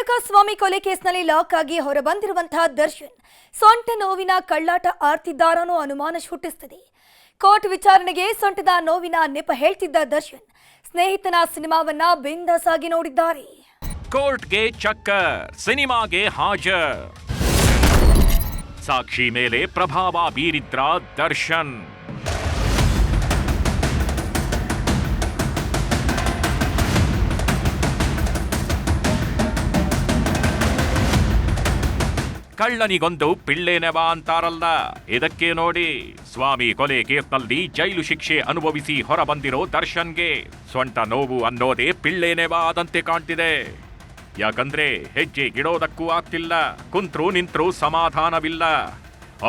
ರೇಣುಕಾಸ್ವಾಮಿ ಕೊಲೆ ಕೇಸ್ನಲ್ಲಿ ಲಾಕ್ ಆಗಿ ಹೊರಬಂದಿರುವಂತಹ ದರ್ಶನ್ ಸೊಂಟ ನೋವಿನ ಕಳ್ಳಾಟ ಆಡ್ತಿದ್ದಾರನೋ ಅನುಮಾನ ಹುಟ್ಟಿಸುತ್ತದೆ. ಕೋರ್ಟ್ ವಿಚಾರಣೆಗೆ ಸೊಂಟದ ನೋವಿನ ನೆಪ ಹೇಳ್ತಿದ್ದ ದರ್ಶನ್ ಸ್ನೇಹಿತನ ಸಿನಿಮಾವನ್ನ ಬಿಂದಾಸ್ ಆಗಿ ನೋಡಿದ್ದಾರೆ. ಕೋರ್ಟ್ಗೆ ಚಕ್ಕರ್, ಸಿನಿಮಾಗೆ ಹಾಜರ್. ಸಾಕ್ಷಿ ಮೇಲೆ ಪ್ರಭಾವ ಬೀರಿದ್ರ ದರ್ಶನ್. ಕಳ್ಳನಿಗೊಂದು ಪಿಳ್ಳೆನೆವ ಅಂತಾರಲ್ಲ, ಇದಕ್ಕೆ ನೋಡಿ. ಸ್ವಾಮಿ ಕೊಲೆ ಕೇಸ್ನಲ್ಲಿ ಜೈಲು ಶಿಕ್ಷೆ ಅನುಭವಿಸಿ ಹೊರಬಂದಿರೋ ದರ್ಶನ್ಗೆ ಸೊಂಟ ನೋವು ಅನ್ನೋದೇ ಪಿಳ್ಳೆನೆವ ಆದಂತೆ ಕಾಣ್ತಿದೆ. ಯಾಕಂದ್ರೆ ಹೆಜ್ಜೆ ಗಿಡೋದಕ್ಕೂ ಆಗ್ತಿಲ್ಲ, ಕುಂತ್ರು ನಿಂತ್ರು ಸಮಾಧಾನವಿಲ್ಲ.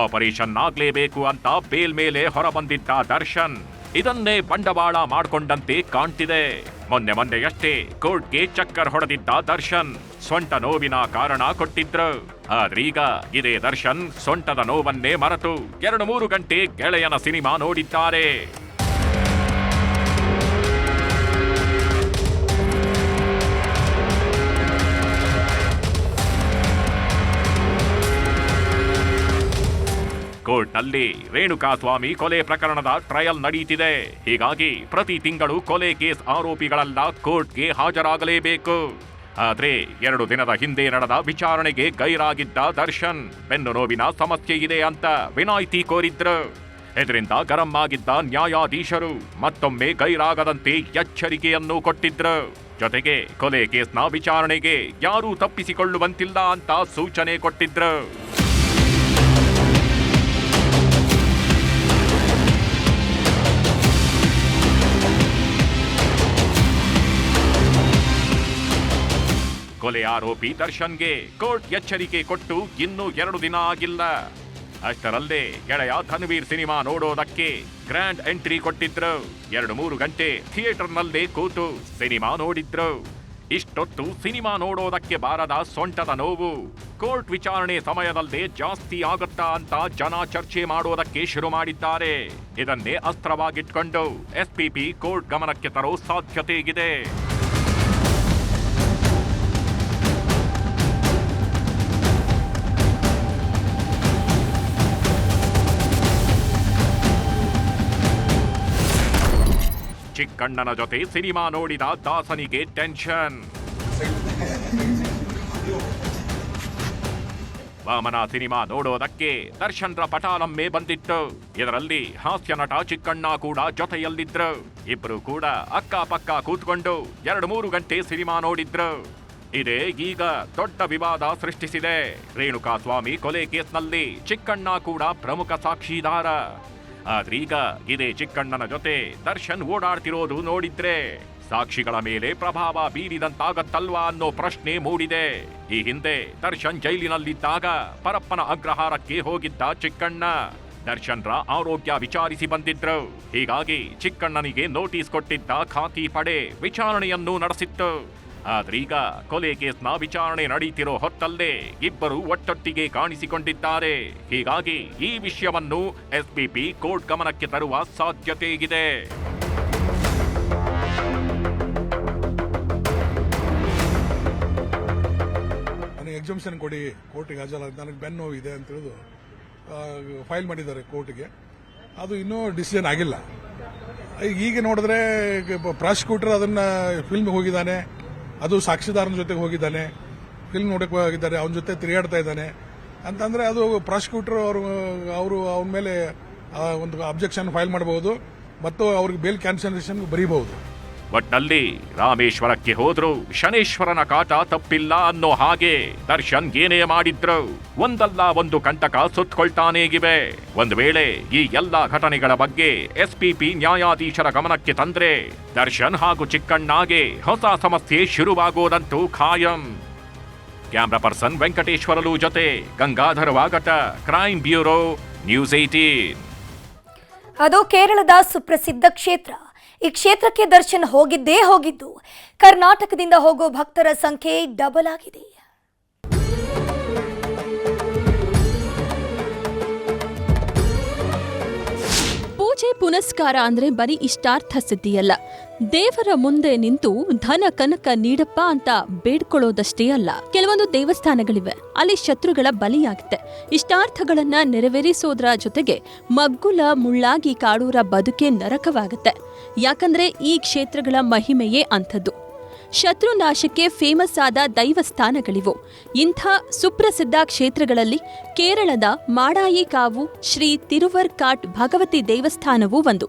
ಆಪರೇಷನ್ ಆಗ್ಲೇಬೇಕು ಅಂತ ಬೇಲ್ ಮೇಲೆ ಹೊರಬಂದಿದ್ದ ದರ್ಶನ್ ಇದನ್ನೇ ಬಂಡವಾಳ ಮಾಡ್ಕೊಂಡಂತೆ ಕಾಣ್ತಿದೆ. ಮೊನ್ನೆಯಷ್ಟೇ ಕೋರ್ಟ್ಗೆ ಚಕ್ಕರ್ ಹೊಡೆದಿದ್ದ ದರ್ಶನ್ ಸೊಂಟ ನೋವಿನ ಕಾರಣ ಕೊಟ್ಟಿದ್ರು. ಆದ್ರೀಗ ಇದೇ ದರ್ಶನ್ ಸೊಂಟದ ನೋವನ್ನೇ ಮರೆತು 2-3 ಗಂಟೆ ಗೆಳೆಯನ ಸಿನಿಮಾ ನೋಡಿದ್ದಾರೆ. ಕೋರ್ಟ್ನಲ್ಲಿ ರೇಣುಕಾಸ್ವಾಮಿ ಕೊಲೆ ಪ್ರಕರಣದ ಟ್ರಯಲ್ ನಡೆಯುತ್ತಿದೆ. ಹೀಗಾಗಿ ಪ್ರತಿ ತಿಂಗಳು ಕೊಲೆ ಕೇಸ್ ಆರೋಪಿಗಳೆಲ್ಲ ಕೋರ್ಟ್ಗೆ ಹಾಜರಾಗಲೇಬೇಕು. ಆದ್ರೆ 2 ದಿನದ ಹಿಂದೆ ನಡೆದ ವಿಚಾರಣೆಗೆ ಗೈರಾಗಿದ್ದ ದರ್ಶನ್ ಬೆನ್ನು ನೋವಿನ ಸಮಸ್ಯೆ ಇದೆ ಅಂತ ವಿನಾಯಿತಿ ಕೋರಿದ್ರು. ಇದರಿಂದ ಗರಂ ಆಗಿದ್ದ ನ್ಯಾಯಾಧೀಶರು ಮತ್ತೊಮ್ಮೆ ಗೈರಾಗದಂತೆ ಎಚ್ಚರಿಕೆಯನ್ನು ಕೊಟ್ಟಿದ್ರು. ಜೊತೆಗೆ ಕೊಲೆ ಕೇಸ್ನ ವಿಚಾರಣೆಗೆ ಯಾರೂ ತಪ್ಪಿಸಿಕೊಳ್ಳುವಂತಿಲ್ಲ ಅಂತ ಸೂಚನೆ ಕೊಟ್ಟಿದ್ರು. ಕೊಲೆ ಆರೋಪಿ ದರ್ಶನ್ಗೆ ಕೋರ್ಟ್ ಎಚ್ಚರಿಕೆ ಕೊಟ್ಟು ಇನ್ನೂ 2 ದಿನ ಆಗಿಲ್ಲ. ಅಷ್ಟರಲ್ಲೇ ಗೆಳೆಯ ಧನ್ವೀರ್ ಸಿನಿಮಾ ನೋಡೋದಕ್ಕೆ ಗ್ರ್ಯಾಂಡ್ ಎಂಟ್ರಿ ಕೊಟ್ಟಿದ್ರು. 2-3 ಗಂಟೆ ಥಿಯೇಟರ್ನಲ್ಲೇ ಕೂತು ಸಿನಿಮಾ ನೋಡಿದ್ರು. ಇಷ್ಟೊತ್ತು ಸಿನಿಮಾ ನೋಡೋದಕ್ಕೆ ಬಾರದ ಸೊಂಟದ ನೋವು ಕೋರ್ಟ್ ವಿಚಾರಣೆ ಸಮಯದಲ್ಲೇ ಜಾಸ್ತಿ ಆಗುತ್ತಾ ಅಂತ ಜನ ಚರ್ಚೆ ಮಾಡೋದಕ್ಕೆ ಶುರು ಮಾಡಿದ್ದಾರೆ. ಇದನ್ನೇ ಅಸ್ತ್ರವಾಗಿಟ್ಕೊಂಡು ಎಸ್ಪಿಪಿ ಕೋರ್ಟ್ ಗಮನಕ್ಕೆ ತರೋ ಸಾಧ್ಯತೆ ಇದೆ. ಚಿಕ್ಕಣ್ಣನ ಜೊತೆ ಸಿನಿಮಾ ನೋಡಿದ ದಾಸನಿಗೆ ಟೆನ್ಷನ್. ವಾಮನ ಸಿನಿಮಾ ನೋಡೋದಕ್ಕೆ ದರ್ಶನ್ರ ಪಟಾಲಮ್ಮೆ ಬಂದಿತ್ತು. ಇದರಲ್ಲಿ ಹಾಸ್ಯ ನಟ ಚಿಕ್ಕಣ್ಣ ಕೂಡ ಜೊತೆಯಲ್ಲಿದ್ರು. ಇಬ್ರು ಕೂಡ ಅಕ್ಕಪಕ್ಕ ಕೂತ್ಕೊಂಡು 2-3 ಗಂಟೆ ಸಿನಿಮಾ ನೋಡಿದ್ರು. ಇದೇ ಈಗ ದೊಡ್ಡ ವಿವಾದ ಸೃಷ್ಟಿಸಿದೆ. ರೇಣುಕಾಸ್ವಾಮಿ ಕೊಲೆ ಕೇಸ್ನಲ್ಲಿ ಚಿಕ್ಕಣ್ಣ ಕೂಡ ಪ್ರಮುಖ ಸಾಕ್ಷಿದಾರ. ಆದ್ರೀಗ ಇದೇ ಚಿಕ್ಕಣ್ಣನ ಜೊತೆ ದರ್ಶನ್ ಓಡಾಡ್ತಿರೋದು ನೋಡಿದ್ರೆ ಸಾಕ್ಷಿಗಳ ಮೇಲೆ ಪ್ರಭಾವ ಬೀರಿದಂತಾಗತ್ತಲ್ವಾ ಅನ್ನೋ ಪ್ರಶ್ನೆ ಮೂಡಿದೆ. ಈ ಹಿಂದೆ ದರ್ಶನ್ ಜೈಲಿನಲ್ಲಿದ್ದಾಗ ಪರಪ್ಪನ ಅಗ್ರಹಾರಕ್ಕೆ ಹೋಗಿದ್ದ ಚಿಕ್ಕಣ್ಣ ದರ್ಶನ್ರ ಆರೋಗ್ಯ ವಿಚಾರಿಸಿ ಬಂದಿದ್ರು. ಹೀಗಾಗಿ ಚಿಕ್ಕಣ್ಣನಿಗೆ ನೋಟಿಸ್ ಕೊಟ್ಟಿದ್ದ ಖಾಕಿ ಪಡೆ ವಿಚಾರಣೆಯನ್ನು ನಡೆಸಿತ್ತು. ಆದ್ರೀಗ ಕೊಲೆ ಕೇಸ್ನ ವಿಚಾರಣೆ ನಡೀತಿರೋ ಹೊತ್ತಲ್ಲೇ ಇಬ್ಬರು ಒಟ್ಟೊಟ್ಟಿಗೆ ಕಾಣಿಸಿಕೊಂಡಿದ್ದಾರೆ. ಹೀಗಾಗಿ ಈ ವಿಷಯವನ್ನು ಎಸ್ಪಿಪಿ ಕೋರ್ಟ್ ಗಮನಕ್ಕೆ ತರುವ ಸಾಧ್ಯತೆ ಇದೆ. ನನಗೆ ಎಕ್ಸಾಮಿಷನ್ ಕೊಡಿ, ಕೋರ್ಟಿಗೆ ಹಾಜರಾಗ, ನನಗೆ ಬೆನ್ನು ನೋವು ಇದೆ ಅಂತ ಹೇಳಿದು ಫೈಲ್ ಮಾಡಿದ್ದಾರೆ ಕೋರ್ಟ್ಗೆ. ಅದು ಇನ್ನೂ ಡಿಸಿಷನ್ ಆಗಿಲ್ಲ. ಈಗ ನೋಡಿದ್ರೆ ಪ್ರಾಸಿಕ್ಯೂಟರ್ ಅದನ್ನ ಫಿಲ್ಮ್ಗೆ ಹೋಗಿದ್ದಾನೆ, ಅದು ಸಾಕ್ಷಿದಾರನ ಜೊತೆಗೆ ಹೋಗಿದ್ದಾನೆ, ಫಿಲ್ಮ್ ನೋಡಕ್ಕೆ ಹೋಗಿದ್ದಾರೆ, ಅವನ ಜೊತೆ ತಿರುಗಾಡ್ತಾ ಇದ್ದಾನೆ ಅಂತಂದ್ರೆ ಅದು ಪ್ರಾಸಿಕ್ಯೂಟರ್ ಅವರು ಅವನ ಮೇಲೆ ಒಂದು ಅಬ್ಜೆಕ್ಷನ್ ಫೈಲ್ ಮಾಡಬಹುದು ಮತ್ತು ಅವ್ರಿಗೆ ಬೇಲ್ ಕ್ಯಾನ್ಸಲೇಷನ್ ಬರೀಬಹುದು. ಒಟ್ನಲ್ಲಿ ರಾಮೇಶ್ವರಕ್ಕೆ ಹೋದ್ರು ಶನೇಶ್ವರನ ಕಾಟ ತಪ್ಪಿಲ್ಲ ಅನ್ನೋ ಹಾಗೆ ದರ್ಶನ್ ಏನೇ ಮಾಡಿದ್ರು ಒಂದಲ್ಲ ಒಂದು ಕಂಟಕ ಸುತ್ತಕೊಳ್ತಾನೇಗಿವೆ. ಒಂದು ವೇಳೆ ಈ ಎಲ್ಲಾ ಘಟನೆಗಳ ಬಗ್ಗೆ ಎಸ್ಪಿಪಿ ನ್ಯಾಯಾಧೀಶರ ಗಮನಕ್ಕೆ ತಂದ್ರೆ ದರ್ಶನ್ ಹಾಗೂ ಚಿಕ್ಕಣ್ಣಗೆ ಹೊಸ ಸಮಸ್ಯೆ ಶುರುವಾಗೋದಂತೂ ಖಾಯಂ. ಕ್ಯಾಮ್ರಾ ಪರ್ಸನ್ ವೆಂಕಟೇಶ್ವರಲು ಜೊತೆ ಗಂಗಾಧರ ವಾಗಟ, ಕ್ರೈಮ್ ಬ್ಯೂರೋ, ನ್ಯೂಸ್ 18. ಅದು ಕೇರಳದ ಸುಪ್ರಸಿದ್ಧ ಕ್ಷೇತ್ರ. ಈ ಕ್ಷೇತ್ರಕ್ಕೆ ದರ್ಶನ್ ಹೋಗಿದ್ದು ಕರ್ನಾಟಕದಿಂದ ಹೋಗೋ ಭಕ್ತರ ಸಂಖ್ಯೆ ಡಬಲ್ ಆಗಿದೆ. ಪೂಜೆ ಪುನಸ್ಕಾರ ಅಂದ್ರೆ ಬರೀ ಇಷ್ಟಾರ್ಥ ಸಿದ್ಧಿಯಲ್ಲ, ದೇವರ ಮುಂದೆ ನಿಂತು ಧನ ಕನಕ ನೀಡಪ್ಪ ಅಂತ ಬೇಡ್ಕೊಳ್ಳೋದಷ್ಟೇ ಅಲ್ಲ, ಕೆಲವೊಂದು ದೇವಸ್ಥಾನಗಳಿವೆ, ಅಲ್ಲಿ ಶತ್ರುಗಳ ಬಲಿಯಾಗುತ್ತೆ. ಇಷ್ಟಾರ್ಥಗಳನ್ನ ನೆರವೇರಿಸೋದ್ರ ಜೊತೆಗೆ ಮಗ್ಗುಲ ಮುಳ್ಳಾಗಿ ಕಾಡೋರ ಬದುಕೆ ನರಕವಾಗುತ್ತೆ. ಯಾಕಂದ್ರೆ ಈ ಕ್ಷೇತ್ರಗಳ ಮಹಿಮೆಯೇ ಅಂಥದ್ದು. ಶತ್ರುನಾಶಕ್ಕೆ ಫೇಮಸ್ ಆದ ದೈವಸ್ಥಾನಗಳಿವು. ಇಂಥ ಸುಪ್ರಸಿದ್ಧ ಕ್ಷೇತ್ರಗಳಲ್ಲಿ ಕೇರಳದ ಮಾಡಾಯಿಕಾವು ಶ್ರೀ ತಿರುವರ್ಕಾಟ್ ಭಗವತಿ ದೇವಸ್ಥಾನವೂ ಒಂದು.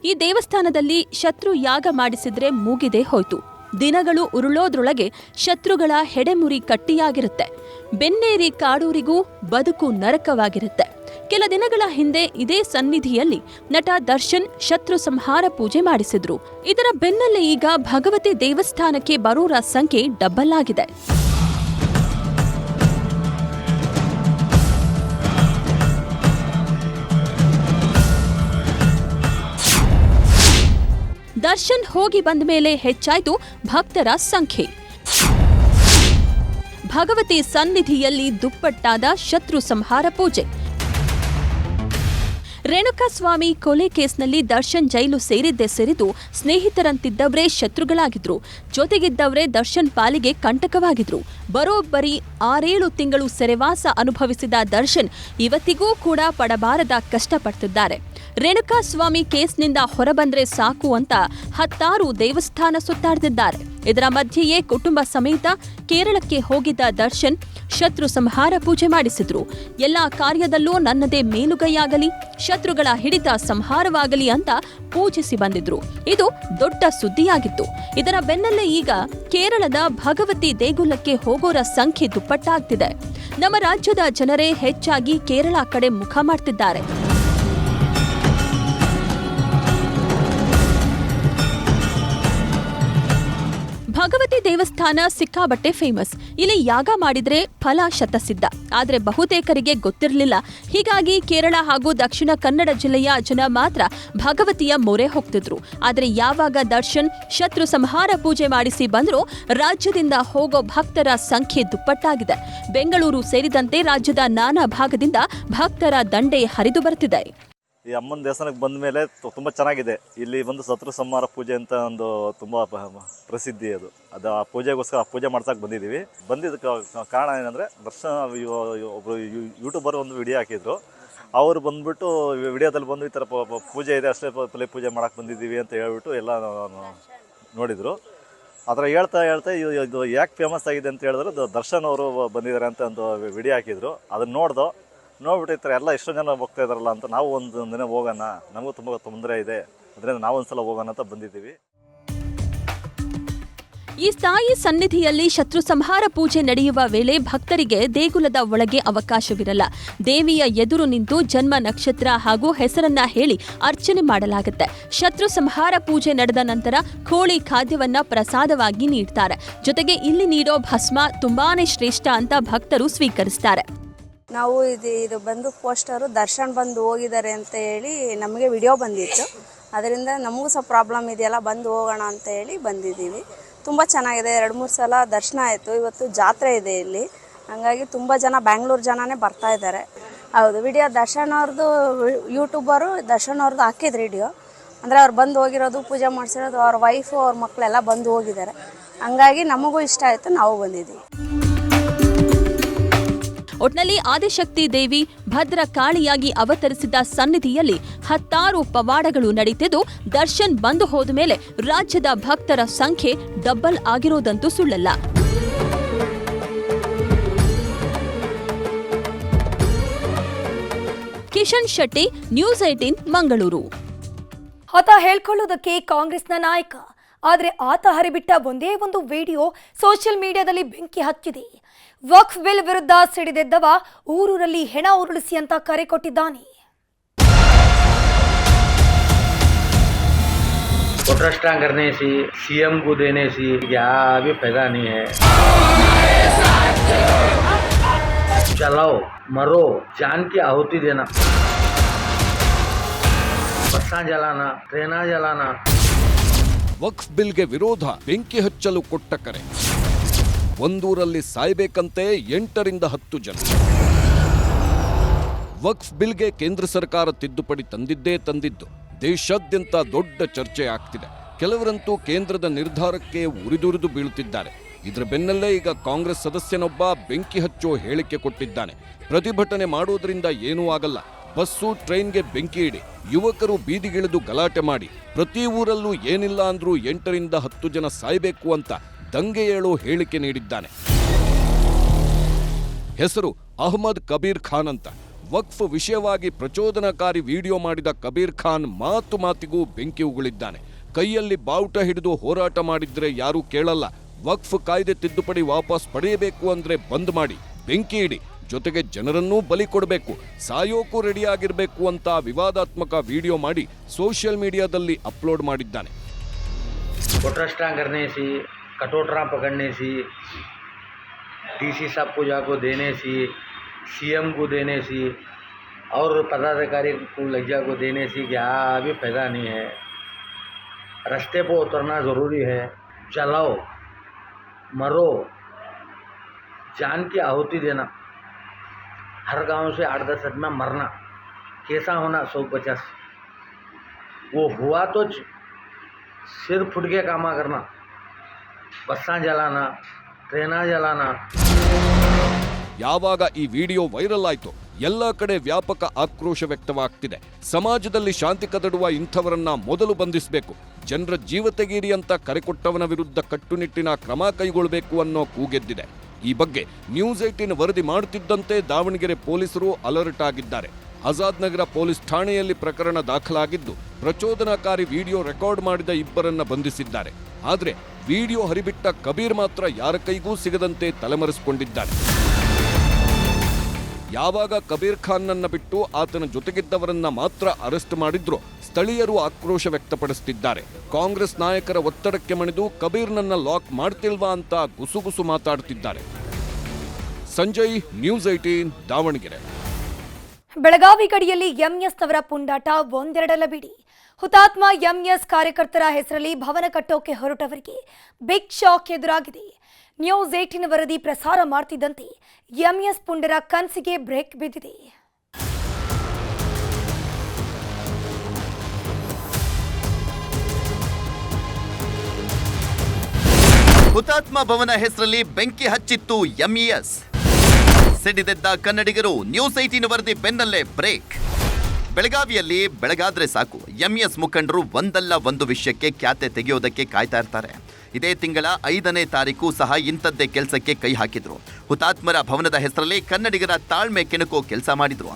ಈ ದೇವಸ್ಥಾನದಲ್ಲಿ ಶತ್ರು ಯಾಗ ಮಾಡಿಸಿದ್ರೆ ಮುಗಿದೇ ಹೋಯ್ತು. ದಿನಗಳು ಉರುಳೋದ್ರೊಳಗೆ ಶತ್ರುಗಳ ಹೆಡೆಮುರಿ ಕಟ್ಟಿಯಾಗಿರುತ್ತೆ. ಬೆನ್ನೇರಿ ಕಾಡೂರಿಗೂ ಬದುಕು ನರಕವಾಗಿರುತ್ತೆ. ಕೆಲ ದಿನಗಳ ಹಿಂದೆ ಇದೇ ಸನ್ನಿಧಿಯಲ್ಲಿ ನಟ ದರ್ಶನ್ ಶತ್ರು ಸಂಹಾರ ಪೂಜೆ ಮಾಡಿಸಿದ್ರು. ಇದರ ಬೆನ್ನಲ್ಲೇ ಈಗ ಭಗವತಿ ದೇವಸ್ಥಾನಕ್ಕೆ ಬರೋರ ಸಂಖ್ಯೆ ಡಬಲ್ ಆಗಿದೆ. ದರ್ಶನ್ ಹೋಗಿ ಬಂದ ಮೇಲೆ ಹೆಚ್ಚಾಯ್ತು ಭಕ್ತರ ಸಂಖ್ಯೆ. ಭಗವತಿ ಸನ್ನಿಧಿಯಲ್ಲಿ ದುಪ್ಪಟ್ಟಾದ ಶತ್ರು ಸಂಹಾರ ಪೂಜೆ. ರೇಣುಕಾಸ್ವಾಮಿ ಕೊಲೆ ಕೇಸ್ನಲ್ಲಿ ದರ್ಶನ್ ಜೈಲು ಸೇರಿದ್ದೇ ಸೇರಿದು ಸ್ನೇಹಿತರಂತಿದ್ದವರೇ ಶತ್ರುಗಳಾಗಿದ್ರು. ಜೊತೆಗಿದ್ದವರೇ ದರ್ಶನ್ ಪಾಲಿಗೆ ಕಂಟಕವಾಗಿದ್ರು. ಬರೋಬ್ಬರಿ 6-7 ತಿಂಗಳು ಸೆರೆವಾಸ ಅನುಭವಿಸಿದ ದರ್ಶನ್ ಇವತ್ತಿಗೂ ಕೂಡ ಪಡಬಾರದ ಕಷ್ಟಪಡ್ತಿದ್ದಾರೆ. ರೇಣುಕಾಸ್ವಾಮಿ ಕೇಸ್ನಿಂದ ಹೊರಬಂದ್ರೆ ಸಾಕು ಅಂತ 10 ದೇವಸ್ಥಾನ ಸುತ್ತಾಡ್ತಿದ್ದಾರೆ. ಇದರ ಮಧ್ಯೆಯೇ ಕುಟುಂಬ ಸಮೇತ ಕೇರಳಕ್ಕೆ ಹೋಗಿದ್ದ ದರ್ಶನ್ ಶತ್ರು ಸಂಹಾರ ಪೂಜೆ ಮಾಡಿಸಿದ್ರು. ಎಲ್ಲಾ ಕಾರ್ಯದಲ್ಲೂ ನನ್ನದೇ ಮೇಲುಗೈಯಾಗಲಿ, ಶತ್ರುಗಳ ಹಿಡಿತ ಸಂಹಾರವಾಗಲಿ ಅಂತ ಪೂಜಿಸಿ ಬಂದಿದ್ರು. ಇದು ದೊಡ್ಡ ಸುದ್ದಿಯಾಗಿತ್ತು. ಇದರ ಬೆನ್ನಲ್ಲೇ ಈಗ ಕೇರಳದ ಭಗವತಿ ದೇಗುಲಕ್ಕೆ ಹೋಗೋರ ಸಂಖ್ಯೆ ದುಪ್ಪಟ್ಟಾಗ್ತಿದೆ. ನಮ್ಮ ರಾಜ್ಯದ ಜನರೇ ಹೆಚ್ಚಾಗಿ ಕೇರಳ ಕಡೆ ಮುಖ ಮಾಡ್ತಿದ್ದಾರೆ. ಭಗವತಿ ದೇವಸ್ಥಾನ ಸಿಕ್ಕಾಬಟ್ಟೆ ಫೇಮಸ್. ಇಲ್ಲಿ ಯಾಗ ಮಾಡಿದ್ರೆ ಫಲ ಶತಸಿದ್ಧ. ಆದ್ರೆ ಬಹುತೇಕರಿಗೆ ಗೊತ್ತಿರಲಿಲ್ಲ. ಹೀಗಾಗಿ ಕೇರಳ ಹಾಗೂ ದಕ್ಷಿಣ ಕನ್ನಡ ಜಿಲ್ಲೆಯ ಜನ ಮಾತ್ರ ಭಗವತಿಯ ಮೊರೆ ಹೋಗ್ತಿದ್ರು. ಆದ್ರೆ ಯಾವಾಗ ದರ್ಶನ್ ಶತ್ರು ಸಂಹಾರ ಪೂಜೆ ಮಾಡಿಸಿ ಬಂದ್ರು, ರಾಜ್ಯದಿಂದ ಹೋಗೋ ಭಕ್ತರ ಸಂಖ್ಯೆ ದುಪ್ಪಟ್ಟಾಗಿದೆ. ಬೆಂಗಳೂರು ಸೇರಿದಂತೆ ರಾಜ್ಯದ ನಾನಾ ಭಾಗದಿಂದ ಭಕ್ತರ ದಂಡೆ ಹರಿದು ಬರ್ತಿದೆ. ಈ ಅಮ್ಮನ ದೇವಸ್ಥಾನಕ್ಕೆ ಬಂದ ಮೇಲೆ ತುಂಬ ಚೆನ್ನಾಗಿದೆ. ಇಲ್ಲಿ ಒಂದು ಶತ್ರು ಸಂಹಾರ ಪೂಜೆ ಅಂತ ಒಂದು ತುಂಬ ಪ್ರಸಿದ್ಧಿ ಅದು ಆ ಪೂಜೆಗೋಸ್ಕರ ಆ ಪೂಜೆ ಮಾಡ್ಸಕ್ಕೆ ಬಂದಿದ್ದೀವಿ. ಬಂದಿದ್ದಕ್ಕೆ ಕಾರಣ ಏನಂದರೆ ಒಬ್ಬರು ಯೂಟ್ಯೂಬರ್ ಒಂದು ವಿಡಿಯೋ ಹಾಕಿದ್ರು. ಅವರು ಬಂದುಬಿಟ್ಟು ವಿಡಿಯೋದಲ್ಲಿ ಬಂದು ಈ ಥರ ಪೂಜೆ ಇದೆ, ಅಷ್ಟೇ ಪೂಜೆ ಮಾಡೋಕ್ಕೆ ಬಂದಿದ್ದೀವಿ ಅಂತ ಹೇಳ್ಬಿಟ್ಟು ಎಲ್ಲ ನೋಡಿದರು. ಆ ಥರ ಹೇಳ್ತಾ ಇದು ಯಾಕೆ ಫೇಮಸ್ ಆಗಿದೆ ಅಂತ ಹೇಳಿದ್ರೆ ದರ್ಶನ್ ಅವರು ಬಂದಿದ್ದಾರೆ ಅಂತ ಒಂದು ವಿಡಿಯೋ ಹಾಕಿದ್ರು. ಅದನ್ನು ನೋಡ್ಬಿಟ್ಟು ಈ ಥರ ಎಲ್ಲ ಎಷ್ಟೋ ಜನ ಹೋಗ್ತಾ ಇದ್ದಾರಲ್ಲ ಅಂತ ನಾವು ಒಂದು ದಿನ ಹೋಗೋಣ, ನಮಗೂ ತುಂಬ ತೊಂದರೆ ಇದೆ, ಅದರಿಂದ ನಾವು ಒಂದ್ಸಲ ಹೋಗೋಣ ಅಂತ ಬಂದಿದ್ದೀವಿ. ಈ ಸ್ಥಾಯಿ ಸನ್ನಿಧಿಯಲ್ಲಿ ಶತ್ರು ಸಂಹಾರ ಪೂಜೆ ನಡೆಯುವ ವೇಳೆ ಭಕ್ತರಿಗೆ ದೇಗುಲದ ಒಳಗೆ ಅವಕಾಶವಿರಲ್ಲ. ದೇವಿಯ ಎದುರು ನಿಂತು ಜನ್ಮ ನಕ್ಷತ್ರ ಹಾಗೂ ಹೆಸರನ್ನ ಹೇಳಿ ಅರ್ಚನೆ ಮಾಡಲಾಗುತ್ತೆ. ಶತ್ರು ಸಂಹಾರ ಪೂಜೆ ನಡೆದ ನಂತರ ಕೋಳಿ ಖಾದ್ಯವನ್ನ ಪ್ರಸಾದವಾಗಿ ನೀಡ್ತಾರೆ. ಜೊತೆಗೆ ಇಲ್ಲಿ ನೀಡೋ ಭಸ್ಮ ತುಂಬಾನೇ ಶ್ರೇಷ್ಠ ಅಂತ ಭಕ್ತರು ಸ್ವೀಕರಿಸ್ತಾರೆ. ನಾವು ಇದು ಬಂದು ಪೋಸ್ಟರು ದರ್ಶನ್ ಬಂದು ಹೋಗಿದ್ದಾರೆ ಅಂತ ಹೇಳಿ ನಮಗೆ ವಿಡಿಯೋ ಬಂದಿತ್ತು. ಅದರಿಂದ ನಮಗೂ ಸ್ವಲ್ಪ ಪ್ರಾಬ್ಲಮ್ ಇದೆಯಲ್ಲ, ಬಂದು ಹೋಗೋಣ ಅಂತ ಹೇಳಿ ಬಂದಿದ್ದೀವಿ. ತುಂಬ ಚೆನ್ನಾಗಿದೆ. 2-3 ಸಲ ದರ್ಶನ ಆಯಿತು. ಇವತ್ತು ಜಾತ್ರೆ ಇದೆ ಇಲ್ಲಿ, ಹಾಗಾಗಿ ತುಂಬ ಜನ ಬ್ಯಾಂಗ್ಳೂರು ಜನನೇ ಬರ್ತಾ ಇದ್ದಾರೆ. ಹೌದು, ವಿಡಿಯೋ ದರ್ಶನ್ ಅವ್ರದ್ದು ಯೂಟ್ಯೂಬರು ದರ್ಶನ್ ಅವ್ರದ್ದು ಹಾಕಿದ್ರು ವಿಡಿಯೋ. ಅಂದರೆ ಅವ್ರು ಬಂದು ಹೋಗಿರೋದು, ಪೂಜೆ ಮಾಡಿಸಿರೋದು, ಅವ್ರ ವೈಫು ಅವ್ರ ಮಕ್ಕಳೆಲ್ಲ ಬಂದು ಹೋಗಿದ್ದಾರೆ. ಹಂಗಾಗಿ ನಮಗೂ ಇಷ್ಟ ಆಯಿತು, ನಾವು ಬಂದಿದ್ದೀವಿ. ಒಟ್ನಲ್ಲಿ ಆದಿಶಕ್ತಿ ದೇವಿ ಭದ್ರ ಕಾಳಿಯಾಗಿ ಅವತರಿಸಿದ ಸನ್ನಿಧಿಯಲ್ಲಿ 10 ಪವಾಡಗಳು ನಡೀತಿದ್ದು, ದರ್ಶನ್ ಬಂದು ಹೋದ ಮೇಲೆ ರಾಜ್ಯದ ಭಕ್ತರ ಸಂಖ್ಯೆ ಡಬಲ್ ಆಗಿರೋದಂತೂ ಸುಳ್ಳಲ್ಲ. ಕಿಶನ್ ಶೆಟ್ಟಿ, ನ್ಯೂಸ್ 18 ಮಂಗಳೂರು. ಆತ ಹೇಳ್ಕೊಳ್ಳೋದಕ್ಕೆ ಕಾಂಗ್ರೆಸ್ನ ನಾಯಕ, ಆದರೆ ಆತ ಹರಿಬಿಟ್ಟ ಒಂದೇ ಒಂದು ವಿಡಿಯೋ ಸೋಷಿಯಲ್ ಮೀಡಿಯಾದಲ್ಲಿ ಬೆಂಕಿ ಹಚ್ಚಿದೆ. ವಕ್ಫ್ ಬಿಲ್ ವಿರುದ್ಧ ಸಿಡಿದೆದ್ದವ ಊರೂರಲ್ಲಿ ಹೆಣ ಉರುಳಿಸಿ ಅಂತ ಕರೆ ಕೊಟ್ಟಿದ್ದಾನೆ. प्रोटेस्टां करने से सीएम को देने से क्या भी फायदा नहीं है। चलाओ मरो, जान की आहुति देना, बस्सां जलाना, ट्रेना जलाना। ವಕ್ಫ್ ಬಿಲ್ಗೆ ವಿರೋಧ ಬೆಂಕಿ ಹಚ್ಚಲು ಕೊಟ್ಟ ಕರೆ. ಒಂದೂರಲ್ಲಿ ಸಾಯ್ಬೇಕಂತೆ 8ರಿಂದ 10 ಜನ. ವಕ್ಫ್ ಬಿಲ್ಗೆ ಕೇಂದ್ರ ಸರ್ಕಾರ ತಿದ್ದುಪಡಿ ತಂದಿದ್ದು ದೇಶಾದ್ಯಂತ ದೊಡ್ಡ ಚರ್ಚೆ ಆಗ್ತಿದೆ. ಕೆಲವರಂತೂ ಕೇಂದ್ರದ ನಿರ್ಧಾರಕ್ಕೆ ಉರಿದುರಿದು ಬೀಳುತ್ತಿದ್ದಾರೆ. ಇದರ ಬೆನ್ನಲ್ಲೇ ಈಗ ಕಾಂಗ್ರೆಸ್ ಸದಸ್ಯನೊಬ್ಬ ಬೆಂಕಿ ಹಚ್ಚೋ ಹೇಳಿಕೆ ಕೊಟ್ಟಿದ್ದಾನೆ. ಪ್ರತಿಭಟನೆ ಮಾಡೋದ್ರಿಂದ ಏನೂ ಆಗಲ್ಲ, ಬಸ್ಸು ಟ್ರೈನ್ಗೆ ಬೆಂಕಿ ಇಡಿ, ಯುವಕರು ಬೀದಿಗಿಳಿದು ಗಲಾಟೆ ಮಾಡಿ, ಪ್ರತಿ ಊರಲ್ಲೂ ಏನಿಲ್ಲ ಅಂದ್ರೂ 8 ರಿಂದ 10 ಜನ ಸಾಯ್ಬೇಕು ಅಂತ ದಂಗೆ ಏಳೋ ಹೇಳಿಕೆ ನೀಡಿದ್ದಾನೆ. ಹೆಸರು ಅಹ್ಮದ್ ಕಬೀರ್ ಖಾನ್ ಅಂತ. ವಕ್ಫ್ ವಿಷಯವಾಗಿ ಪ್ರಚೋದನಕಾರಿ ವಿಡಿಯೋ ಮಾಡಿದ ಕಬೀರ್ ಖಾನ್ ಮಾತಿಗೂ ಬೆಂಕಿ ಉಗುಳಿದ್ದಾನೆ. ಕೈಯಲ್ಲಿ ಬಾವುಟ ಹಿಡಿದು ಹೋರಾಟ ಮಾಡಿದ್ರೆ ಯಾರೂ ಕೇಳಲ್ಲ, ವಕ್ಫ್ ಕಾಯ್ದೆ ತಿದ್ದುಪಡಿ ವಾಪಸ್ ಪಡೆಯಬೇಕು ಅಂದ್ರೆ ಬಂದ್ ಮಾಡಿ, ಬೆಂಕಿ ಇಡಿ, ಜೊತೆಗೆ ಜನರನ್ನೂ ಬಲಿ ಕೊಡಬೇಕು, ಸಾಯೋಕ್ಕೂ ರೆಡಿಯಾಗಿರಬೇಕು ಅಂತ ವಿವಾದಾತ್ಮಕ ವಿಡಿಯೋ ಮಾಡಿ ಸೋಷಿಯಲ್ ಮೀಡಿಯಾದಲ್ಲಿ ಅಪ್ಲೋಡ್ ಮಾಡಿದ್ದಾನೆ. प्रोटेस्टां करने से, कटोटरा पकड़ने से, डीसी साहब को जाको देने से, सीएम को देने से और पदाधिकारी को लज्जा को देने से क्या अभी फायदा नहीं है. रास्ते पर उतरना ज़रूरी है. चलाओ, मरो, जान की आहुति देना. हर गांव से 8-10 आदमी मरना, कैसा होना 150. वो हुआ तो सिर फुट के कामा करना, बस्सा जलाना, ट्रेना जलाना. ಯಾವಾಗ ಈ ವಿಡಿಯೋ ವೈರಲ್ ಆಯ್ತು, ಎಲ್ಲ ಕಡೆ ವ್ಯಾಪಕ ಆಕ್ರೋಶ ವ್ಯಕ್ತವಾಗ್ತಿದೆ. ಸಮಾಜದಲ್ಲಿ ಶಾಂತಿ ಕದಡುವ ಇಂಥವರನ್ನ ಮೊದಲು ಬಂಧಿಸಬೇಕು, ಜನರ ಜೀವ ತೆಗೀರಿ ಅಂತ ಕರೆಕೊಟ್ಟವನ ವಿರುದ್ಧ ಕಟ್ಟುನಿಟ್ಟಿನ ಕ್ರಮ ಕೈಗೊಳ್ಳಬೇಕು ಅನ್ನೋ ಕೂಗೆದ್ದಿದೆ. ಈ ಬಗ್ಗೆ ನ್ಯೂಸ್ 18 ವರದಿ ಮಾಡುತ್ತಿದ್ದಂತೆ ದಾವಣಗೆರೆ ಪೊಲೀಸರು ಅಲರ್ಟ್ ಆಗಿದ್ದಾರೆ. ಆಜಾದ್ ನಗರ ಪೊಲೀಸ್ ಠಾಣೆಯಲ್ಲಿ ಪ್ರಕರಣ ದಾಖಲಾಗಿದ್ದು, ಪ್ರಚೋದನಕಾರಿ ವಿಡಿಯೋ ರೆಕಾರ್ಡ್ ಮಾಡಿದ ಇಬ್ಬರನ್ನ ಬಂಧಿಸಿದ್ದಾರೆ. ಆದರೆ ವಿಡಿಯೋ ಹರಿಬಿಟ್ಟ ಕಬೀರ್ ಮಾತ್ರ ಯಾರ ಕೈಗೂ ಸಿಗದಂತೆ ತಲೆಮರೆಸಿಕೊಂಡಿದ್ದಾನೆ. ಯಾವಾಗ ಕಬೀರ್ ಖಾನ್ನನ್ನ ಬಿಟ್ಟು ಆತನ ಜೊತೆಗಿದ್ದವರನ್ನ ಮಾತ್ರ ಅರೆಸ್ಟ್ ಮಾಡಿದ್ರು, ಸ್ಥಳೀಯರು ಆಕ್ರೋಶ ವ್ಯಕ್ತಪಡಿಸುತ್ತಿದ್ದಾರೆ. ಕಾಂಗ್ರೆಸ್ ನಾಯಕರ ಒತ್ತಡಕ್ಕೆ ಮಣಿದು ಕಬೀರ್ನನ್ನ ಲಾಕ್ ಮಾಡ್ತಿಲ್ವಾ ಅಂತ ಗುಸುಗುಸು ಮಾತಾಡುತ್ತಿದ್ದಾರೆ. ಸಂಜಯ್, ನ್ಯೂಸ್ 18, ದಾವಣಗೆರೆ. ಬೆಳಗಾವಿ ಗಡಿಯಲ್ಲಿ ಎಂಎಸ್ನವರ ಪುಂಡಾಟ ಒಂದೆರಡಲ್ಲ ಬಿಡಿ. ಹುತಾತ್ಮ ಎಂಎಸ್ ಕಾರ್ಯಕರ್ತರ ಹೆಸರಲ್ಲಿ ಭವನ ಕಟ್ಟೋಕೆ ಹೊರಟವರಿಗೆ ಬಿಗ್ ಶಾಕ್ ಎದುರಾಗಿದೆ. ನ್ಯೂಸ್ 18 ವರದಿ ಪ್ರಸಾರ ಮಾಡ್ತಿದ್ದಂತೆ ಎಂಎಸ್ ಪುಂಡರ ಕನಸಿಗೆ ಬ್ರೇಕ್ ಬಿದ್ದಿದೆ. ಹುತಾತ್ಮ ಭವನ ಹೆಸರಲ್ಲಿ ಬೆಂಕಿ ಹಚ್ಚಿತ್ತು ಎಂಇಎಸ್. ಸಿಡಿದೆದ್ದ ಕನ್ನಡಿಗರು. ನ್ಯೂಸ್ 18 ವರದಿ ಬೆನ್ನಲ್ಲೇ ಬ್ರೇಕ್. ಬೆಳಗಾವಿಯಲ್ಲಿ ಬೆಳಗಾದ್ರೆ ಸಾಕು, ಎಂಇಎಸ್ ಮುಖಂಡರು ಒಂದಲ್ಲ ಒಂದು ವಿಷಯಕ್ಕೆ ಖ್ಯಾತೆ ತೆಗೆಯೋದಕ್ಕೆ ಕಾಯ್ತಾ ಇರ್ತಾರೆ. ಇದೇ ತಿಂಗಳ 5ನೇ ತಾರೀಕು ಸಹ ಇಂಥದ್ದೇ ಕೆಲಸಕ್ಕೆ ಕೈ ಹಾಕಿದ್ರು. ಹುತಾತ್ಮರ ಭವನದ ಹೆಸರಲ್ಲಿ ಕನ್ನಡಿಗರ ತಾಳ್ಮೆ ಕೆಣಕೋ ಕೆಲಸ ಮಾಡಿದ್ರು.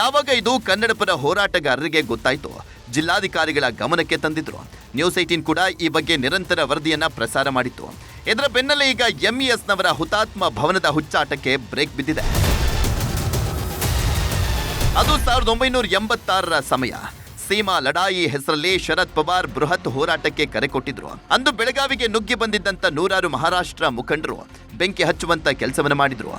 ಯಾವಾಗ ಇದು ಕನ್ನಡಪರ ಹೋರಾಟಗಾರರಿಗೆ ಗೊತ್ತಾಯಿತು, ಜಿಲ್ಲಾಧಿಕಾರಿಗಳ ಗಮನಕ್ಕೆ ತಂದಿದ್ರು. ನ್ಯೂಸ್ 18 ಕೂಡ ಈ ಬಗ್ಗೆ ನಿರಂತರ ವರದಿಯನ್ನ ಪ್ರಸಾರ ಮಾಡಿತ್ತು. ಇದರ ಬೆನ್ನಲ್ಲೇ ಈಗ ಎಂಇಎಸ್ನವರ ಹುತಾತ್ಮ ಭವನದ ಹುಚ್ಚಾಟಕ್ಕೆ ಬ್ರೇಕ್ ಬಿದ್ದಿದೆ. ಅದು 1986ರ ಸಮಯ. ಸೀಮಾ ಲಡಾಯಿ ಹೆಸರಲ್ಲಿ ಶರದ್ ಪವಾರ್ ಬೃಹತ್ ಹೋರಾಟಕ್ಕೆ ಕರೆ ಕೊಟ್ಟಿದ್ರು. ಅಂದು ಬೆಳಗಾವಿಗೆ ನುಗ್ಗಿ ಬಂದಿದ್ದಂತ ನೂರಾರು ಮಹಾರಾಷ್ಟ್ರ ಮುಖಂಡರು ಬೆಂಕಿ ಹಚ್ಚುವಂತ ಕೆಲಸವನ್ನು ಮಾಡಿದ್ರು.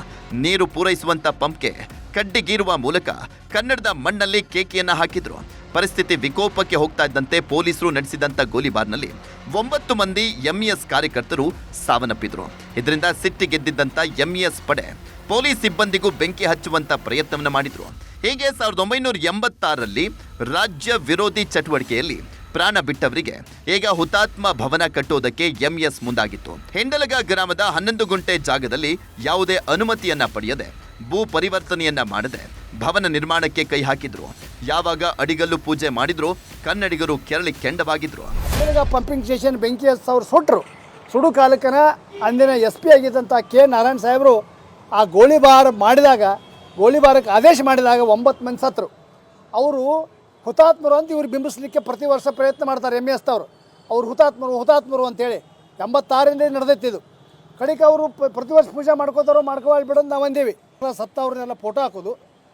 ನೀರು ಪೂರೈಸುವಂತ ಪಂಪ್ಗೆ ಕಡ್ಡಿಗೀರುವ ಮೂಲಕ ಕನ್ನಡದ ಮಣ್ಣಲ್ಲಿ ಕೇಕೆಯನ್ನ ಹಾಕಿದ್ರು. ಪರಿಸ್ಥಿತಿ ವಿಕೋಪಕ್ಕೆ ಹೋಗ್ತಾ ಇದ್ದಂತೆ ಪೊಲೀಸರು ನಡೆಸಿದಂತ ಗೋಲಿಬಾರ್ನಲ್ಲಿ 9 ಮಂದಿ ಎಂಇಎಸ್ ಕಾರ್ಯಕರ್ತರು ಸಾವನ್ನಪ್ಪಿದ್ರು. ಇದರಿಂದ ಸಿಟ್ಟಿಗೆದ್ದಿದ್ದಂತ ಎಂಇಎಸ್ ಪಡೆ ಪೊಲೀಸ್ ಸಿಬ್ಬಂದಿಗೂ ಬೆಂಕಿ ಹಚ್ಚುವಂತ ಪ್ರಯತ್ನವನ್ನು ಮಾಡಿದ್ರು. ಹೀಗೆ 1986ರಲ್ಲಿ ರಾಜ್ಯ ವಿರೋಧಿ ಚಟುವಟಿಕೆಯಲ್ಲಿ ಪ್ರಾಣ ಬಿಟ್ಟವರಿಗೆ ಈಗ ಹುತಾತ್ಮ ಭವನ ಕಟ್ಟೋದಕ್ಕೆ ಎಂಇಎಸ್ ಮುಂದಾಗಿತ್ತು. ಹೆಂಡಲಗ ಗ್ರಾಮದ 11 ಗುಂಟೆ ಜಾಗದಲ್ಲಿ ಯಾವುದೇ ಅನುಮತಿಯನ್ನ ಪಡೆಯದೆ, ಭೂ ಪರಿವರ್ತನೆಯನ್ನ ಮಾಡದೆ ಭವನ ನಿರ್ಮಾಣಕ್ಕೆ ಕೈ ಹಾಕಿದ್ರು. ಯಾವಾಗ ಅಡಿಗಲ್ಲು ಪೂಜೆ ಮಾಡಿದ್ರು, ಕನ್ನಡಿಗರು ಕೆರಳಿ ಕೆಂಡವಾಗಿದ್ರು. ಪಂಪಿಂಗ್ ಸ್ಟೇಷನ್ ಬೆಂಕಿ ಅವರು ಸುಡು ಕಾಲಕ್ಕನ ಅಂದಿನ SP ಆಗಿದ್ದಂಥ ಕೆ ನಾರಾಯಣ ಸಾಹೇಬರು ಆ ಗೋಲಿಬಾರಕ್ಕೆ ಆದೇಶ ಮಾಡಿದಾಗ 9 ಮಂದಿ ಸತ್ರು. ಅವರು ಹುತಾತ್ಮರು ಅಂತ ಇವ್ರು ಬಿಂಬಿಸಲಿಕ್ಕೆ ಪ್ರತಿ ವರ್ಷ ಪ್ರಯತ್ನ ಮಾಡ್ತಾರೆ ಎಂಇಎಸ್ನವರು. ಅವ್ರು ಹುತಾತ್ಮರು ಅಂತೇಳಿ 86ರಿಂದ ನಡೆದೈತಿದ್ದು. ಕಡೆಗೆ ಅವರು ಪ್ರತಿ ವರ್ಷ ಪೂಜೆ ಮಾಡ್ಕೋತಾರೆ ಬಿಡೋದು ನಾವು ಅಂದೇವಿ. ಸತ್ತವ್ರನ್ನೆಲ್ಲ ಫೋಟೋ ಹಾಕೋದು,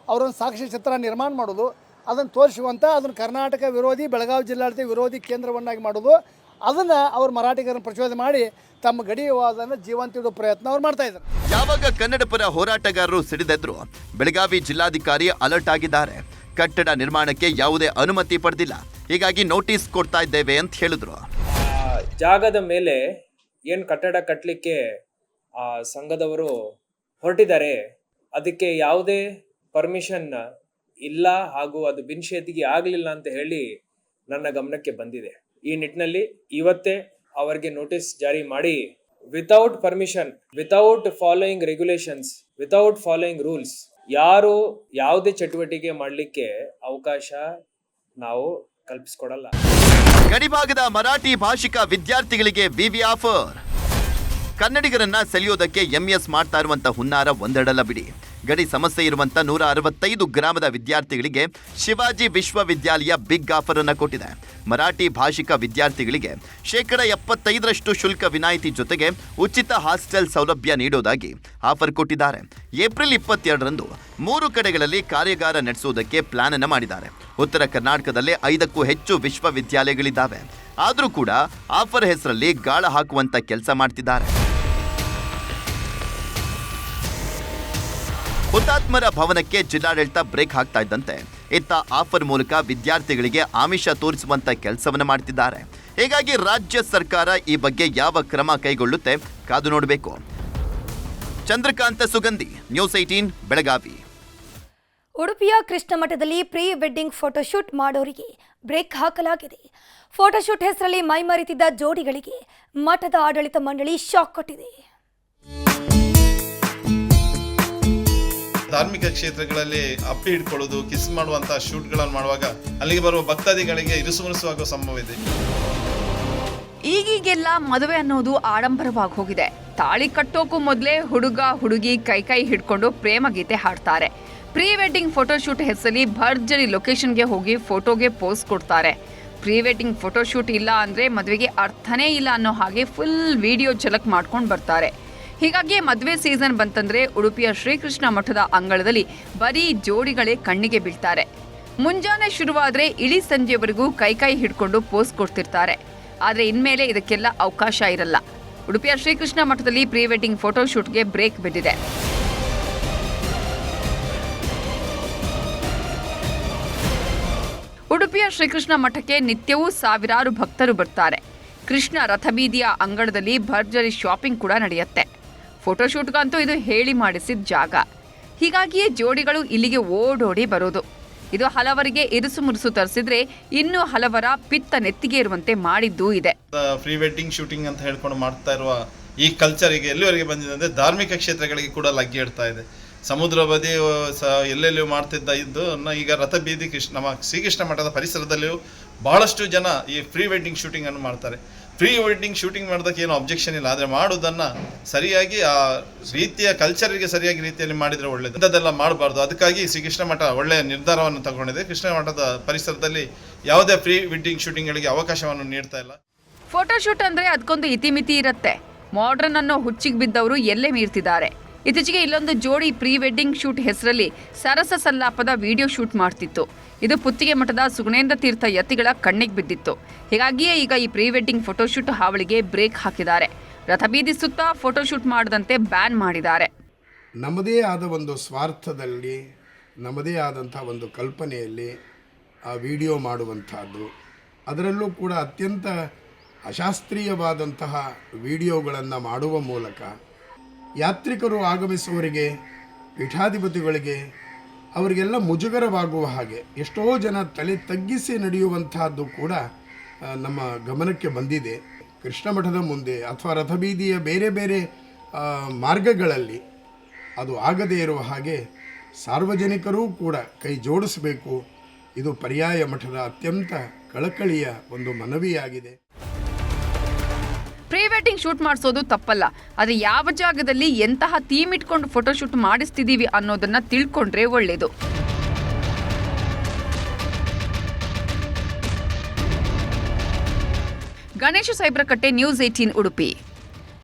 ಅವರೊಂದು ಸಾಕ್ಷಿ ಚಿತ್ರ ನಿರ್ಮಾಣ ಮಾಡೋದು, ಅದನ್ನು ತೋರಿಸುವಂಥ, ಅದನ್ನು ಕರ್ನಾಟಕ ವಿರೋಧಿ, ಬೆಳಗಾವಿ ಜಿಲ್ಲಾಡಳಿತ ವಿರೋಧಿ ಕೇಂದ್ರವನ್ನಾಗಿ ಮಾಡೋದು, ಅದನ್ನು ಅವ್ರು ಮರಾಠಿಗರನ್ನು ಪ್ರಚೋದನೆ ಮಾಡಿ ತಮ್ಮ ಗಡಿವಾದನ್ನು ಜೀವಂತ ಇಡೋ ಪ್ರಯತ್ನ ಅವ್ರು ಮಾಡ್ತಾ ಇದ್ದಾರೆ. ಯಾವಾಗ ಕನ್ನಡ ಪರ ಹೋರಾಟಗಾರರು ಸಿಡಿದೆದ್ರು, ಬೆಳಗಾವಿ ಜಿಲ್ಲಾಧಿಕಾರಿ ಅಲರ್ಟ್ ಆಗಿದ್ದಾರೆ. ಕಟ್ಟಡ ನಿರ್ಮಾಣಕ್ಕೆ ಯಾವುದೇ ಅನುಮತಿ ಪಡೆದಿಲ್ಲ, ಹೀಗಾಗಿ ನೋಟಿಸ್ ಕೊಡ್ತಾ ಇದ್ದೇವೆ ಅಂತ ಹೇಳಿದ್ರು. ಜಾಗದ ಮೇಲೆ ಏನು ಕಟ್ಟಡ ಕಟ್ಟಲಿಕ್ಕೆ ಸಂಘದವರು ಹೊರಟಿದ್ದಾರೆ, ಅದಕ್ಕೆ ಯಾವುದೇ ಪರ್ಮಿಷನ್ ಇಲ್ಲ ಹಾಗೂ ಅದು ಬಿನ್ಶೇತಿಗೆ ಆಗಲಿಲ್ಲ ಅಂತ ಹೇಳಿ ನನ್ನ ಗಮನಕ್ಕೆ ಬಂದಿದೆ. ಈ ನಿಟ್ಟಿನಲ್ಲಿ ಇವತ್ತೇ ಅವರಿಗೆ ನೋಟಿಸ್ ಜಾರಿ ಮಾಡಿ without permission, without following regulations, without following rules ಯಾರು ಯಾವುದೇ ಚಟುವಟಿಕೆ ಮಾಡಲಿಕ್ಕೆ ಅವಕಾಶ ನಾವು ಕಲ್ಪಿಸ್ಕೊಡಲ್ಲ. ಗಡಿಭಾಗದ ಮರಾಠಿ ಭಾಷಿಕ ವಿದ್ಯಾರ್ಥಿಗಳಿಗೆ ವಿವಿ ಆಫರ್. ಕನ್ನಡಿಗರನ್ನ ಸೆಳೆಯೋದಕ್ಕೆ ಎಂಎಸ್ ಮಾಡ್ತಾ ಇರುವಂತ ಹುನ್ನಾರ ಒಂದೆರಡಲ್ಲ ಬಿಡಿ. ಗಡಿ ಸಮಸ್ಯೆ ಇರುವಂತ 165 ಗ್ರಾಮದ ವಿದ್ಯಾರ್ಥಿಗಳಿಗೆ ಶಿವಾಜಿ ವಿಶ್ವವಿದ್ಯಾಲಯ ಬಿಗ್ ಆಫರ್ ಅನ್ನ ಕೊಟ್ಟಿದೆ. ಮರಾಠಿ ಭಾಷಿಕ ವಿದ್ಯಾರ್ಥಿಗಳಿಗೆ 75% ಶುಲ್ಕ ವಿನಾಯಿತಿ ಜೊತೆಗೆ ಉಚಿತ ಹಾಸ್ಟೆಲ್ ಸೌಲಭ್ಯ ನೀಡೋದಾಗಿ ಆಫರ್ ಕೊಟ್ಟಿದ್ದಾರೆ. ಏಪ್ರಿಲ್ 22ರಂದು 3 ಕಡೆಗಳಲ್ಲಿ ಕಾರ್ಯಾಗಾರ ನಡೆಸುವುದಕ್ಕೆ ಪ್ಲಾನ್ ಅನ್ನು ಮಾಡಿದ್ದಾರೆ. ಉತ್ತರ ಕರ್ನಾಟಕದಲ್ಲೇ 5ಕ್ಕೂ ಹೆಚ್ಚು ವಿಶ್ವವಿದ್ಯಾಲಯಗಳಿದ್ದಾವೆ. ಆದರೂ ಕೂಡ ಆಫರ್ ಹೆಸರಲ್ಲಿ ಗಾಳ ಹಾಕುವಂತ ಕೆಲಸ ಮಾಡ್ತಿದ್ದಾರೆ. ಹುತಾತ್ಮರ ಭವನಕ್ಕೆ ಜಿಲ್ಲಾಡಳಿತ ಬ್ರೇಕ್ ಹಾಕ್ತಾ ಇದ್ದಂತೆ ಇತ್ತ ಆಫರ್ ಮೂಲಕ ವಿದ್ಯಾರ್ಥಿಗಳಿಗೆ ಆಮಿಷ ತೋರಿಸುವಂತ ಕೆಲಸವನ್ನು ಮಾಡ್ತಿದ್ದಾರೆ. ಹೀಗಾಗಿ ರಾಜ್ಯ ಸರ್ಕಾರ ಈ ಬಗ್ಗೆ ಯಾವ ಕ್ರಮ ಕೈಗೊಳ್ಳುತ್ತೆ ಕಾದು ನೋಡಬೇಕು. ಚಂದ್ರಕಾಂತ ಸುಗಂಧಿ, ನ್ಯೂಸ್ 18 ಬೆಳಗಾವಿ. ಉಡುಪಿಯ ಕೃಷ್ಣ ಮಠದಲ್ಲಿ ಪ್ರೀ ವೆಡ್ಡಿಂಗ್ ಫೋಟೋಶೂಟ್ ಮಾಡೋರಿಗೆ ಬ್ರೇಕ್ ಹಾಕಲಾಗಿದೆ. ಫೋಟೋಶೂಟ್ ಹೆಸರಲ್ಲಿ ಮೈಮರೆತಿದ್ದ ಜೋಡಿಗಳಿಗೆ ಮಠದ ಆಡಳಿತ ಮಂಡಳಿ ಶಾಕ್ ಕೊಟ್ಟಿದೆ. ಧಾರ್ಮಿಕ ಕ್ಷೇತ್ರಗಳಲ್ಲಿ ಅಪ್ಪಿ ಹಿಡ್ಕೊಳ್ಳೋದು, ಕಿಸ್ ಮಾಡುವಂತಹ ಶೂಟ್ಗಳನ್ನು ಮಾಡುವಾಗ ಅಲ್ಲಿಗೆ ಬರುವ ಭಕ್ತಾದಿಗಳಿಗೆ ಇರುಸುಮುರುಸುವಾಗುವ ಸಂಭವ ಇದೆ. ಈಗೀಗೆಲ್ಲ ಮದುವೆ ಅನ್ನೋದು ಆಡಂಬರವಾಗಿ ಹೋಗಿದೆ. ತಾಳಿ ಕಟ್ಟೋಕ್ಕೂ ಮೊದಲೇ ಹುಡುಗ ಹುಡುಗಿ ಕೈ ಹಿಡ್ಕೊಂಡು ಪ್ರೇಮ ಗೀತೆ ಹಾಡ್ತಾರೆ. ಪ್ರೀ ವೆಡ್ಡಿಂಗ್ ಫೋಟೋಶೂಟ್ ಹೆಸರಲ್ಲಿ ಭರ್ಜರಿ ಲೊಕೇಶನ್ಗೆ ಹೋಗಿ ಫೋಟೋಗೆ ಪೋಸ್ ಕೊಡ್ತಾರೆ. ಪ್ರೀ ವೆಡ್ಡಿಂಗ್ ಫೋಟೋಶೂಟ್ ಇಲ್ಲ ಅಂದರೆ ಮದುವೆಗೆ ಅರ್ಥನೇ ಇಲ್ಲ ಅನ್ನೋ ಹಾಗೆ ಫುಲ್ ವಿಡಿಯೋ ಝಲಕ್ ಮಾಡ್ಕೊಂಡು ಬರ್ತಾರೆ. ಹೀಗಾಗಿ ಮದುವೆ ಸೀಸನ್ ಬಂತಂದ್ರೆ ಉಡುಪಿಯ ಶ್ರೀಕೃಷ್ಣ ಮಠದ ಅಂಗಳದಲ್ಲಿ ಬರೀ ಜೋಡಿಗಳೇ ಕಣ್ಣಿಗೆ ಬೀಳ್ತಾರೆ. ಮುಂಜಾನೆ ಶುರುವಾದ್ರೆ ಇಳಿ ಸಂಜೆವರೆಗೂ ಕೈ ಹಿಡ್ಕೊಂಡು ಪೋಸ್ ಕೊಡ್ತಿರ್ತಾರೆ. ಆದರೆ ಇನ್ಮೇಲೆ ಇದಕ್ಕೆಲ್ಲ ಅವಕಾಶ ಇರಲ್ಲ. ಉಡುಪಿಯ ಶ್ರೀಕೃಷ್ಣ ಮಠದಲ್ಲಿ ಪ್ರೀ ವೆಡ್ಡಿಂಗ್ ಫೋಟೋಶೂಟ್ಗೆ ಬ್ರೇಕ್ ಬಿದ್ದಿದೆ. ಉಡುಪಿಯ ಶ್ರೀಕೃಷ್ಣ ಮಠಕ್ಕೆ ನಿತ್ಯವೂ ಸಾವಿರಾರು ಭಕ್ತರು ಬರ್ತಾರೆ. ಕೃಷ್ಣ ರಥಬೀದಿಯ ಅಂಗಳದಲ್ಲಿ ಭರ್ಜರಿ ಶಾಪಿಂಗ್ ಕೂಡ ನಡೆಯುತ್ತೆ. ಫೋಟೋಶೂಟ್ಗಂತೂ ಇದು ಹೇಳಿ ಮಾಡಿಸಿದ ಜಾಗ. ಹೀಗಾಗಿಯೇ ಜೋಡಿಗಳು ಇಲ್ಲಿಗೆ ಓಡೋಡಿ ಬರೋದು. ಇದು ಹಲವರಿಗೆ ಇರುಸು ಮುರುಸು ತರಿಸಿದ್ರೆ ಇನ್ನೂ ಹಲವರ ಪಿತ್ತ ನೆತ್ತಿಗೆ ಇರುವಂತೆ ಮಾಡಿದ್ದೂ ಇದೆ. ಪ್ರೀ ವೆಡ್ಡಿಂಗ್ ಶೂಟಿಂಗ್ ಅಂತ ಹೇಳ್ಕೊಂಡು ಮಾಡ್ತಾ ಇರುವ ಈ ಕಲ್ಚರಿಗೆ ಎಲ್ಲಿವರೆಗೆ ಬಂದಿದೆ ಅಂದರೆ ಧಾರ್ಮಿಕ ಕ್ಷೇತ್ರಗಳಿಗೆ ಕೂಡ ಲಗ್ಗೆ ಇಡ್ತಾ ಇದೆ. ಸಮುದ್ರ ಬದಿ ಎಲ್ಲೆಲ್ಲಿಯೂ ಮಾಡ್ತಿದ್ದ ಇದ್ದು ಈಗ ರಥಬೀದಿ ನಮ್ಮ ಶ್ರೀಕೃಷ್ಣ ಮಠದ ಪರಿಸರದಲ್ಲಿಯೂ ಬಹಳಷ್ಟು ಜನ ಈ ಪ್ರೀ ವೆಡ್ಡಿಂಗ್ ಶೂಟಿಂಗ್ ಅನ್ನು ಮಾಡ್ತಾರೆ. ಪ್ರೀ ವೆಡ್ಡಿಂಗ್ ಶೂಟಿಂಗ್ ಮಾಡೋದಕ್ಕೆ ಏನು ಅಬ್ಜೆಕ್ಷನ್ ಇಲ್ಲ, ಆದರೆ ಮಾಡೋದನ್ನು ಸರಿಯಾಗಿ ಆ ರೀತಿಯ ಕಲ್ಚರಿಗೆ ಸರಿಯಾಗಿ ರೀತಿಯಲ್ಲಿ ಮಾಡಿದರೆ ಒಳ್ಳೆಯದು. ಇಂಥದ್ದೆಲ್ಲ ಮಾಡಬಾರ್ದು. ಅದಕ್ಕಾಗಿ ಶ್ರೀಕೃಷ್ಣ ಮಠ ಒಳ್ಳೆಯ ನಿರ್ಧಾರವನ್ನು ತಗೊಂಡಿದೆ. ಕೃಷ್ಣ ಮಠದ ಪರಿಸರದಲ್ಲಿ ಯಾವುದೇ ಪ್ರೀ ವೆಡ್ಡಿಂಗ್ ಶೂಟಿಂಗ್ಗಳಿಗೆ ಅವಕಾಶವನ್ನು ನೀಡ್ತಾ ಇಲ್ಲ. ಫೋಟೋಶೂಟ್ ಅಂದರೆ ಅದಕ್ಕೊಂದು ಇತಿಮಿತಿ ಇರುತ್ತೆ. ಮಾಡ್ರನ್ ಅನ್ನೋ ಹುಚ್ಚಿಗೆ ಬಿದ್ದವರು ಎಲ್ಲೇ ಮೀರ್ತಿದ್ದಾರೆ. ಇತ್ತೀಚೆಗೆ ಇಲ್ಲೊಂದು ಜೋಡಿ ಪ್ರೀ ವೆಡ್ಡಿಂಗ್ ಶೂಟ್ ಹೆಸರಲ್ಲಿ ಸರಸ ಸಲ್ಲಾಪದ ವಿಡಿಯೋ ಶೂಟ್ ಮಾಡ್ತಿತ್ತು. ಇದು ಪುತ್ತಿಗೆ ಮಠದ ಸುಗುಣೇಂದ್ರ ತೀರ್ಥ ಯತಿಗಳ ಕಣ್ಣಿಗೆ ಬಿದ್ದಿತ್ತು. ಹೀಗಾಗಿಯೇ ಈಗ ಈ ಪ್ರೀ ವೆಡ್ಡಿಂಗ್ ಫೋಟೋಶೂಟ್ ಹಾವಳಿಗೆ ಬ್ರೇಕ್ ಹಾಕಿದ್ದಾರೆ. ರಥಬೀದಿ ಸುತ್ತ ಫೋಟೋಶೂಟ್ ಮಾಡದಂತೆ ಬ್ಯಾನ್ ಮಾಡಿದ್ದಾರೆ. ನಮ್ಮದೇ ಆದ ಒಂದು ಸ್ವಾರ್ಥದಲ್ಲಿ, ನಮ್ಮದೇ ಆದಂಥ ಒಂದು ಕಲ್ಪನೆಯಲ್ಲಿ ಆ ವಿಡಿಯೋ ಮಾಡುವಂಥದ್ದು, ಅದರಲ್ಲೂ ಕೂಡ ಅತ್ಯಂತ ಅಶಾಸ್ತ್ರೀಯವಾದಂತಹ ವಿಡಿಯೋಗಳನ್ನು ಮಾಡುವ ಮೂಲಕ ಯಾತ್ರಿಕರು ಆಗಮಿಸುವವರಿಗೆ, ಪೀಠಾಧಿಪತಿಗಳಿಗೆ ಅವರಿಗೆಲ್ಲ ಮುಜುಗರವಾಗುವ ಹಾಗೆ ಎಷ್ಟೋ ಜನ ತಲೆ ತಗ್ಗಿಸಿ ನಡೆಯುವಂತಹದ್ದು ಕೂಡ ನಮ್ಮ ಗಮನಕ್ಕೆ ಬಂದಿದೆ. ಕೃಷ್ಣ ಮಠದ ಮುಂದೆ ಅಥವಾ ರಥಬೀದಿಯ ಬೇರೆ ಬೇರೆ ಮಾರ್ಗಗಳಲ್ಲಿ ಅದು ಆಗದೇ ಇರುವ ಹಾಗೆ ಸಾರ್ವಜನಿಕರೂ ಕೂಡ ಕೈ ಜೋಡಿಸಬೇಕು. ಇದು ಪರ್ಯಾಯ ಮಠದ ಅತ್ಯಂತ ಕಳಕಳಿಯ ಒಂದು ಮನವಿಯಾಗಿದೆ. ಪ್ರೀ ವೆಡ್ಡಿಂಗ್ ಶೂಟ್ ಮಾಡಿಸೋದು ತಪ್ಪಲ್ಲ, ಆದರೆ ಯಾವ ಜಾಗದಲ್ಲಿ ಎಂತಹ ಥೀಮ್ ಇಟ್ಕೊಂಡು ಫೋಟೋಶೂಟ್ ಮಾಡಿಸ್ತಿದ್ದೀವಿ ಅನ್ನೋದನ್ನ ತಿಳ್ಕೊಂಡ್ರೆ ಒಳ್ಳೇದು. ಗಣೇಶ ಸೈಬ್ರಕಟ್ಟೆ, ನ್ಯೂಸ್ 18 ಉಡುಪಿ.